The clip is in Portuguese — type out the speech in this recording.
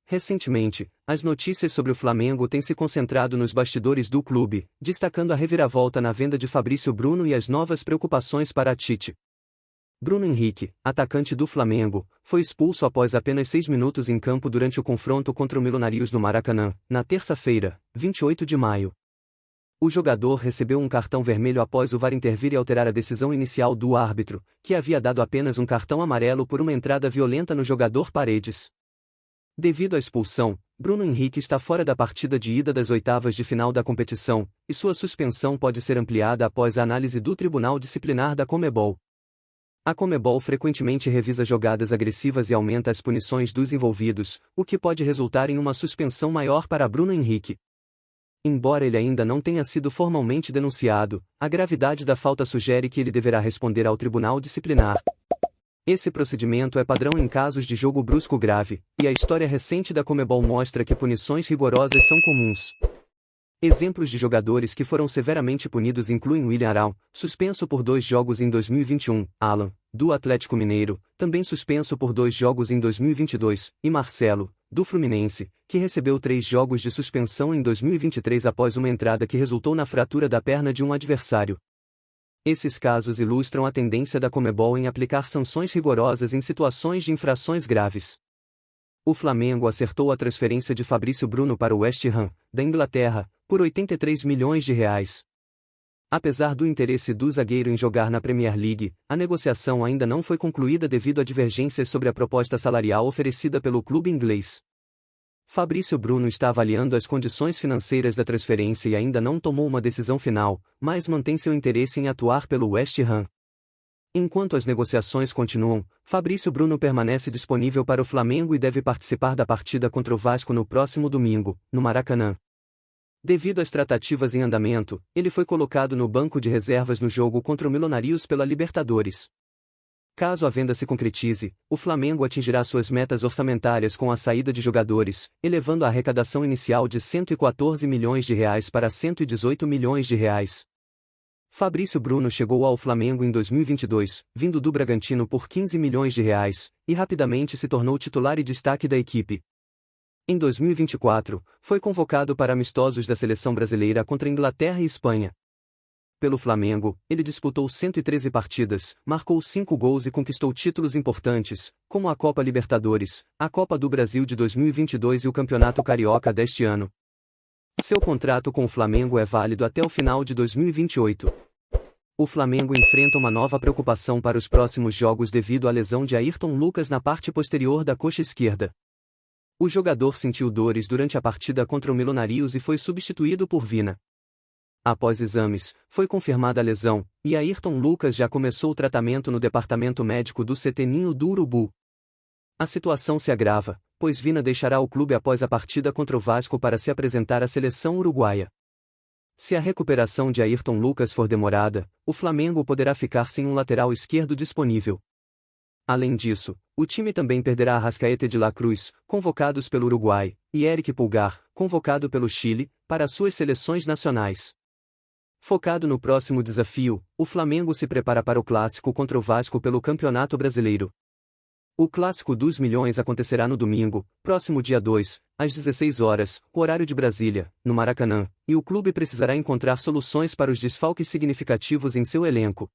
Recentemente, as notícias sobre o Flamengo têm se concentrado nos bastidores do clube, destacando a reviravolta na venda de Fabrício Bruno e as novas preocupações para Tite. Bruno Henrique, atacante do Flamengo, foi expulso após apenas 6 minutos em campo durante o confronto contra o Milionários no Maracanã, na terça-feira, 28 de maio. O jogador recebeu um cartão vermelho após o VAR intervir e alterar a decisão inicial do árbitro, que havia dado apenas um cartão amarelo por uma entrada violenta no jogador Paredes. Devido à expulsão, Bruno Henrique está fora da partida de ida das oitavas de final da competição, e sua suspensão pode ser ampliada após a análise do Tribunal Disciplinar da Conmebol. A Conmebol frequentemente revisa jogadas agressivas e aumenta as punições dos envolvidos, o que pode resultar em uma suspensão maior para Bruno Henrique. Embora ele ainda não tenha sido formalmente denunciado, a gravidade da falta sugere que ele deverá responder ao Tribunal Disciplinar. Esse procedimento é padrão em casos de jogo brusco grave, e a história recente da Conmebol mostra que punições rigorosas são comuns. Exemplos de jogadores que foram severamente punidos incluem William Arão, suspenso por 2 jogos em 2021, Alan, do Atlético Mineiro, também suspenso por 2 jogos em 2022, e Marcelo, do Fluminense, que recebeu 3 jogos de suspensão em 2023 após uma entrada que resultou na fratura da perna de um adversário. Esses casos ilustram a tendência da Conmebol em aplicar sanções rigorosas em situações de infrações graves. O Flamengo acertou a transferência de Fabrício Bruno para o West Ham, da Inglaterra, por R$83 milhões. Apesar do interesse do zagueiro em jogar na Premier League, a negociação ainda não foi concluída devido a divergências sobre a proposta salarial oferecida pelo clube inglês. Fabrício Bruno está avaliando as condições financeiras da transferência e ainda não tomou uma decisão final, mas mantém seu interesse em atuar pelo West Ham. Enquanto as negociações continuam, Fabrício Bruno permanece disponível para o Flamengo e deve participar da partida contra o Vasco no próximo domingo, no Maracanã. Devido às tratativas em andamento, ele foi colocado no banco de reservas no jogo contra o Milionários pela Libertadores. Caso a venda se concretize, o Flamengo atingirá suas metas orçamentárias com a saída de jogadores, elevando a arrecadação inicial de R$114 milhões para R$118 milhões. Fabrício Bruno chegou ao Flamengo em 2022, vindo do Bragantino por R$15 milhões, e rapidamente se tornou titular e destaque da equipe. Em 2024, foi convocado para amistosos da seleção brasileira contra Inglaterra e Espanha. Pelo Flamengo, ele disputou 113 partidas, marcou 5 gols e conquistou títulos importantes, como a Copa Libertadores, a Copa do Brasil de 2022 e o Campeonato Carioca deste ano. Seu contrato com o Flamengo é válido até o final de 2028. O Flamengo enfrenta uma nova preocupação para os próximos jogos devido à lesão de Ayrton Lucas na parte posterior da coxa esquerda. O jogador sentiu dores durante a partida contra o Milionários e foi substituído por Vina. Após exames, foi confirmada a lesão, e Ayrton Lucas já começou o tratamento no departamento médico do CT Ninho do Urubu. A situação se agrava, pois Vina deixará o clube após a partida contra o Vasco para se apresentar à seleção uruguaia. Se a recuperação de Ayrton Lucas for demorada, o Flamengo poderá ficar sem um lateral esquerdo disponível. Além disso, o time também perderá Arrascaeta e De La Cruz, convocados pelo Uruguai, e Eric Pulgar, convocado pelo Chile, para suas seleções nacionais. Focado no próximo desafio, o Flamengo se prepara para o clássico contra o Vasco pelo Campeonato Brasileiro. O Clássico dos Milhões acontecerá no domingo, próximo dia 2, às 16 horas, horário de Brasília, no Maracanã, e o clube precisará encontrar soluções para os desfalques significativos em seu elenco.